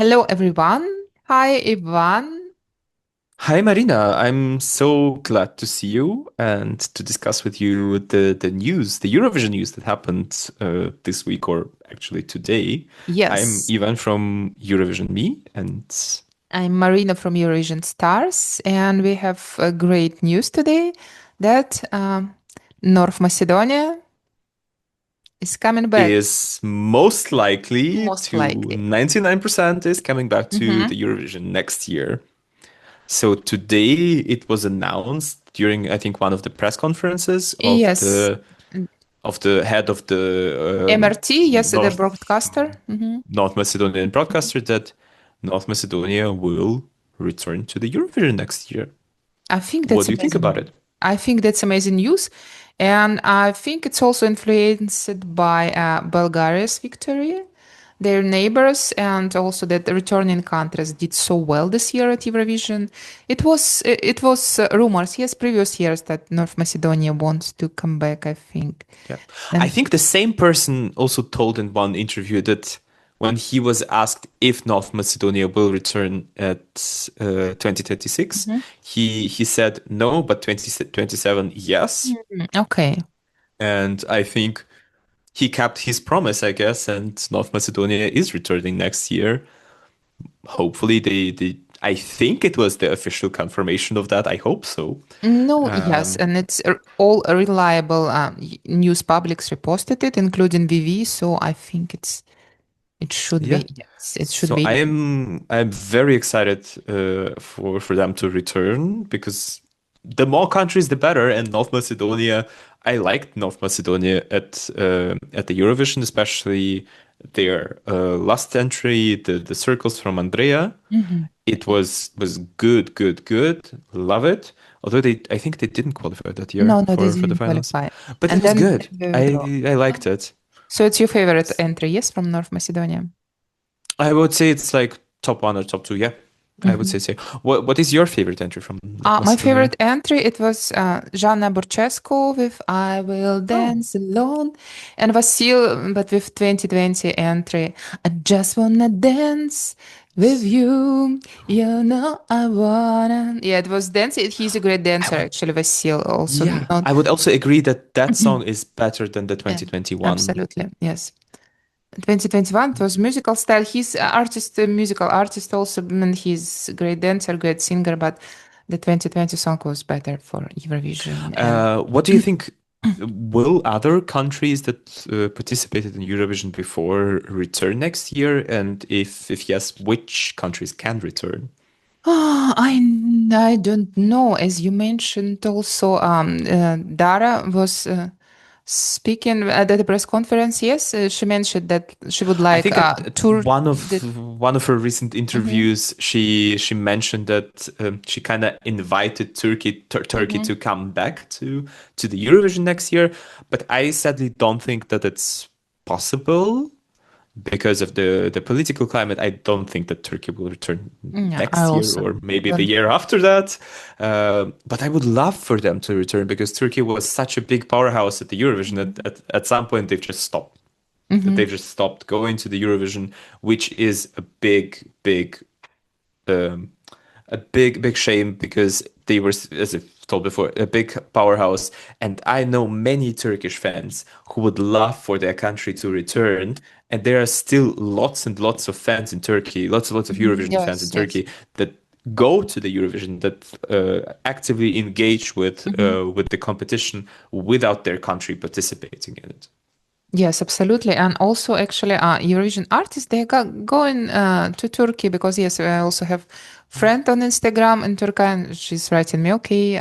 Hello, everyone. Hi, Ivan. Hi Marina, I'm so glad to see you and to discuss with you the news, the Eurovision news that happened this week or actually today. I'm Yes, Ivan from Eurovision Me, and I'm Marina from Eurasian Stars, and we have great news today that North Macedonia is coming back, is most likely most to likely. 99% is coming back to Hmm. the Eurovision next year. So today it was announced during I think one of the press conferences Yes, of the head of the MRT, yes, the North broadcaster. North Macedonian broadcaster that North Macedonia will return to the Eurovision next year. I think What that's do you think about amazing. it? I think that's amazing news. And I think it's also influenced by Bulgaria's victory, their neighbors, and also that the returning countries did so well this year at Eurovision. It was rumors, yes, previous years that North Macedonia wants to come back, I think. Yeah. I And think the same person also told in one interview that when he was asked if North Macedonia will return at 2026, Mhm. he said no, but 2027, yes. Okay. And I think he kept his promise, I guess, and North Macedonia is returning next year. Hopefully they I think it was the official confirmation of that. I hope so. No, yes, Um, and it's all reliable news publics reposted it, including VV. So I think it should yeah. be, yes, it should So be. I'm very excited for them to return because the more countries the better. And North Macedonia, I liked North Macedonia at the Eurovision, especially their last entry, the circles from Andrea. Mhm. It was good, good, good. Love it. Although I think they didn't qualify that year No, no, they for the didn't finals, qualify. but And it was then good. they withdraw. I liked it. So it's your favorite entry, yes, from North Macedonia? I would say it's like top one or top two. Yeah, I would say Mhm. so. What is your favorite entry from North My Macedonia? favorite entry, it was Jana Burcescu with I Will Oh, Dance Alone, and Vasil, but with 2020 entry, I just wanna dance with you, you know I wanna. Yeah, it was dancing. He's a great I dancer, would. actually, Vasil, also Yeah, not. I would also agree that that Mhm. song is better than the Yeah, 2021. absolutely, yes. 2021 it was musical style. He's a artist, a musical artist also, and he's a great dancer, great singer, but the 2020 song was better for Eurovision. And What do you think? Will other countries that participated in Eurovision before return next year? And if yes, which countries can return? I don't know. As you mentioned, also Dara was speaking at the press conference. Yes, she mentioned that she would I like think at tour. The, one of her recent Mhm, interviews, she mentioned that she kind of invited Turkey mhm. to come back to the Eurovision next year, but I sadly don't think that it's possible because of the political climate. I don't think that Turkey will return Yeah, I next year also or maybe the don't. year after that. But I would love for them to return because Turkey was such a big powerhouse at the Eurovision. At some point, they've just stopped that Mhm. they've just stopped going to the Eurovision, which is um, a big shame because they were, as I told before, a big powerhouse. And I know many Turkish fans who would love for their country to return. And there are still lots and lots of fans in Turkey, lots of Mhm. Eurovision fans in Yes, yes. Turkey that go to the Eurovision, that actively engage Mhm. with the competition without their country participating in it. Yes, absolutely. And also, actually, Eurasian artists, they are going to Turkey because, yes, I also have friend on Instagram in Turkey, and she's writing me, okay,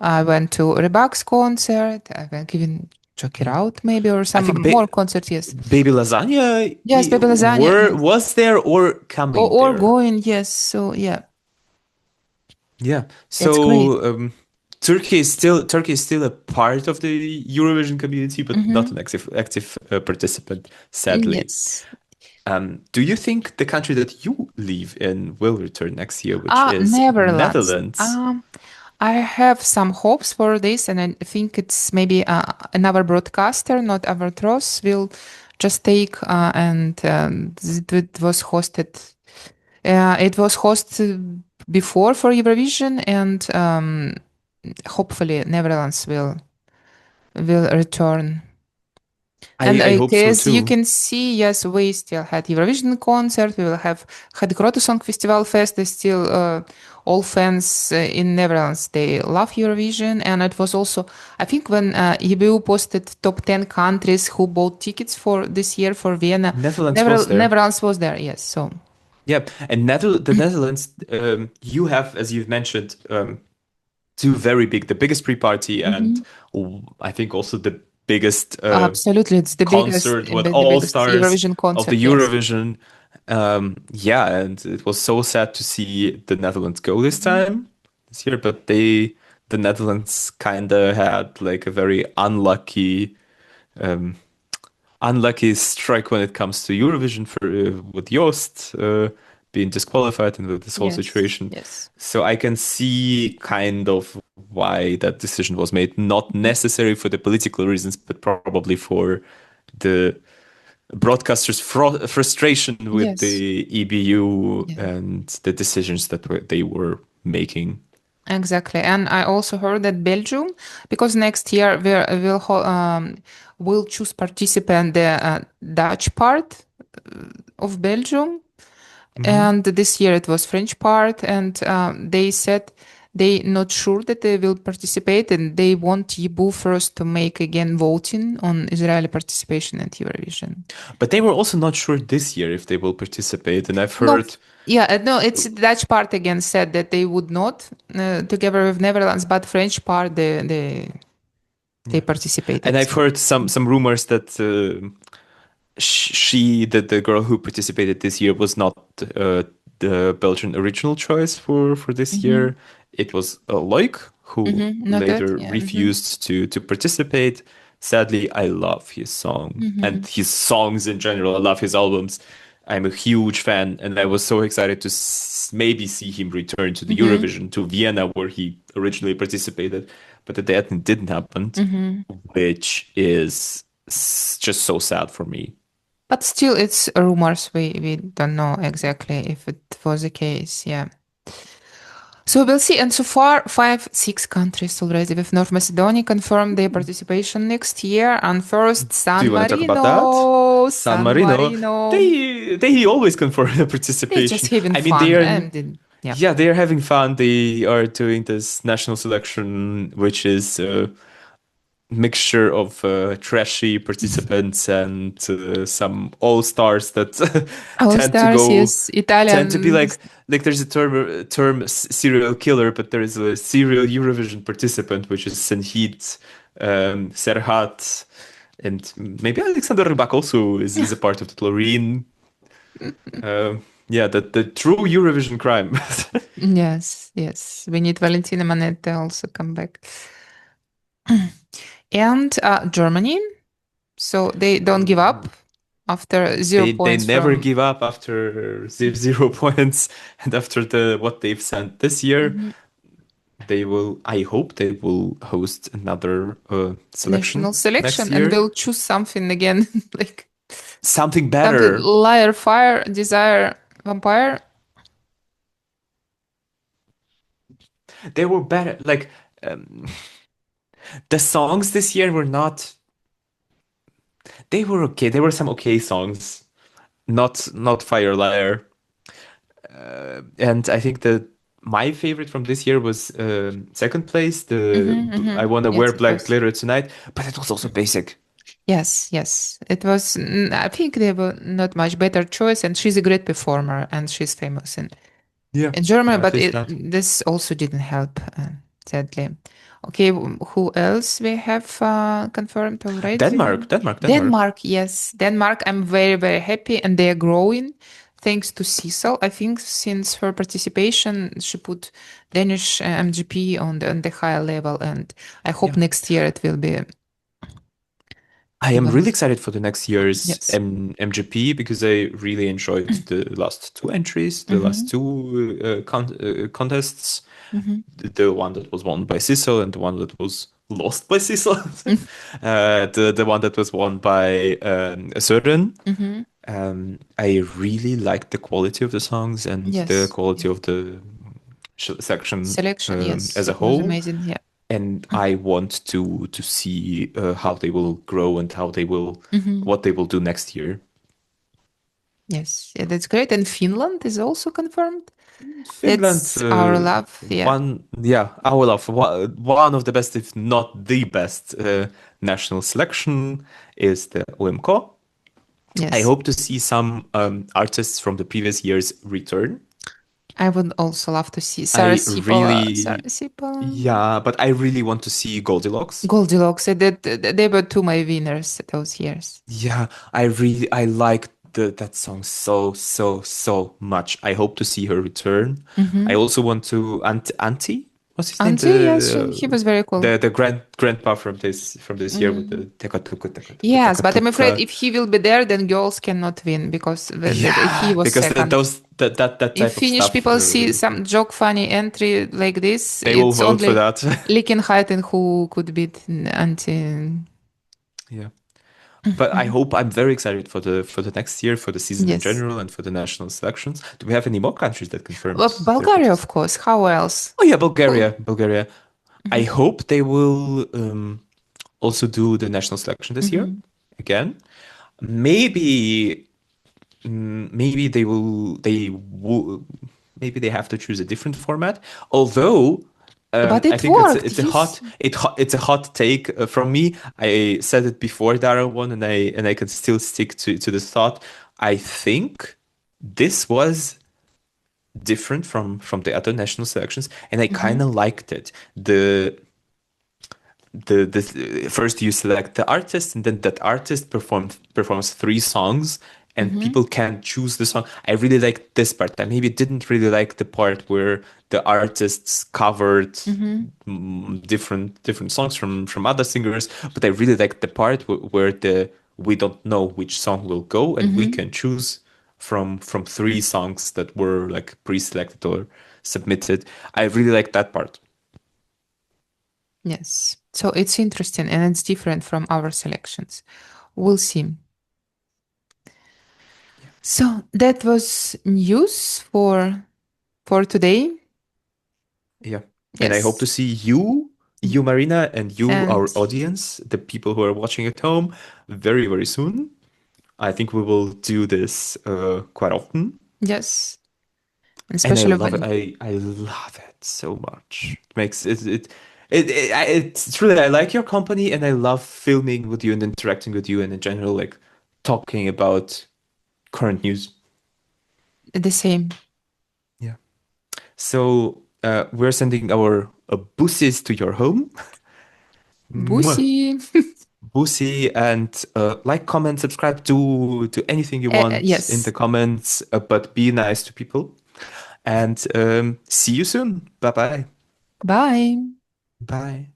I went to Rebak's concert, I went even check it Yeah. out maybe, or I some think more concerts, yes. Baby Lasagna Yes, Baby Lasagna, yes. was there or coming Or there. going, yes. So, yeah, Yeah. that's great. So Turkey is still a part of the Eurovision community, but not Hmm. an active participant, sadly. Yes. Do you think the country that you live in will return next year, which is Netherlands. Netherlands? I have some hopes for this, and I think it's maybe another broadcaster, not Avatros, will just take and it was hosted. It was hosted before for Eurovision, and hopefully Netherlands will return. And I hope so as you too. can see, yes, we still had Eurovision concert. We will have had Grote Song Festival Fest. They still all fans in Netherlands, they love Eurovision, and it was also, I think, when EBU posted top 10 countries who bought tickets for this year for Vienna, Netherlands was there. Netherlands was there. Yes, so Yeah, and the Netherlands, you have, as you've mentioned, two very big, the biggest pre-party and mhm. I think also the biggest Absolutely, it's concert with the all biggest stars Eurovision of the concert. Yes. Eurovision. Yeah, and it was so sad to see the Netherlands go this Mhm. time this year, but the Netherlands kind of had like a very um, unlucky strike when it comes to Eurovision for with Joost being disqualified and with this whole Yes. situation. Yes. So I can see kind of why that decision was made, not Mhm. necessary for the political reasons, but probably for the broadcasters' frustration with Yes. the EBU Yeah. and the decisions that they were making. Exactly. And I also heard that Belgium, because next year will choose participant the Dutch part of Belgium, Hmm. and this year it was French part, and they said they not sure that they will participate, and they want Yibu first to make again voting on Israeli participation at Eurovision. But they were also not sure this year if they will participate, and I've No, heard. yeah, no, it's Dutch part again said that they would not together with Netherlands, but French part they Yeah. And participated. I've So heard some rumors that she, the girl who participated this year, was not the Belgian original choice for this mm-hmm, year. It was Loic who mm-hmm, noted. later Yeah. Mm-hmm, refused to participate. Sadly, I love his song mm-hmm, and his songs in general. I love his albums. I'm a huge fan, and I was so excited to maybe see him return to the mm-hmm, Eurovision to Vienna, where he originally participated, but that didn't happen, mm-hmm. which is just so sad for me. But still, it's rumors. We don't know exactly if it was the case. Yeah. So we'll see. And so far, six countries already with North Macedonia confirmed their participation next year. And first, Do San you want to talk about that? Marino. San San Marino, Marino. they always confirm the They're just participation. having I mean, they fun. are, And yeah. yeah, they are having fun. They are doing this national selection, which is a mixture of trashy participants and some all stars that All tend to stars, go yes. tend to be Italian. like there's a term serial killer, but there is a serial Eurovision participant, which is Senhit, Serhat, and maybe Alexander Rybak also is a part of the Loreen. Yeah, the true Eurovision crime. Yes, yes. We need Valentina Manetta also come back. And Germany. So they don't give up after zero They points never from. give up after zero points, and after the what they've sent this year, Mhm. they will. I hope they will host another National selection next selection and year. will choose something again, like Something something better. liar, fire, desire, vampire. They were better. Like um, the songs this year were not. They were okay. There were some okay songs. Not Fire Liar. And I think that my favorite from this year was second place. The Mm-hmm, mm-hmm. I want to wear Yes, it black was. glitter tonight, but it was also basic. Yes, yes. It was, I think they were not much better choice, and she's a great performer and she's famous Yeah, in Germany, yeah, at but least that. this also didn't help, sadly. Okay, who else we have confirmed already? Denmark. Denmark, yes. Denmark, I'm very, very happy, and they are growing thanks to Cecil. I think since her participation, she put Danish MGP on the higher level, and I hope Yeah, next year it will be I am even. really excited for the next year's Yes. MGP because I really enjoyed the last two entries, the last Mm-hmm, two contests. mm-hmm, The one that was won by Cecil and the one that was lost by Cecil. The one that was won by Søren. mm-hmm. I really liked the quality of the songs and the Yes. quality of the section Selection, yes, as a it was whole. amazing. Yeah. And I want to see how they will grow and how they will Hmm. what they will do next year. Yes, yeah, that's great. And Finland is also confirmed. Finland, That's our love. Yeah. I will love one of the best, if not the best, national selection is the OMK. I Yes. hope to see some artists from the previous years return. I would also love to see Sarah I Sipola. Sarah really, Sipola. yeah, but I really want to see Goldilocks. Goldilocks. They were two my winners those years. Yeah, I like that song so much. I hope to see her return. I Mm-hmm. also want to Auntie. What's his name? Auntie, yes, he was very cool. The grandpa from this year with Mhm. the teka tuka teka tuka Yes, teka but I'm afraid tuka. if he will be there, then girls cannot win because he Yeah, was because second. that If type of Finnish stuff, people see some joke funny entry like this, they will it's vote for only that. Likenheiten who could beat Antti. Yeah. But I hope I'm very excited for the next year, for the season in Yes. general, and for the national selections. Do we have any more countries that Well, confirmed their Bulgaria, of participation? course. How else? Oh yeah, Who? Bulgaria. I hope they will also do the national selection this year Hmm. again. Maybe maybe maybe they have to choose a different format. Although But I it think worked. You see. it's a hot take from me. I said it before Daryl won, and I can still stick to this thought. I think this was different from the other national selections, and I kind Hmm. of liked it. The first you select the artist, and then that artist performs three songs, and Hmm. people can choose the song. I really like this part. I maybe didn't really like the part where the artists covered Hmm. different songs from other singers, but I really like the part where the we don't know which song will go, and we Hmm. can choose from three songs that were like pre-selected or submitted. I really like that part. Yes. So it's interesting and it's different from our selections. We'll see. So that was news for today. Yeah. And I hope to Yes. see you, Marina, and you, And our audience, the people who are watching at home, very, very soon. I think we will do this quite often. yes, and And I especially love it. when I love it so much. It makes it's really I like your company and I love filming with you and interacting with you and in general like talking about current news. the same. Yeah. So we're sending our buses to your home. Mwah. Bussy. Busi and like, comment, subscribe, to anything you want in the Yes. comments, but be nice to people. And see you soon. Bye bye. Bye. Bye.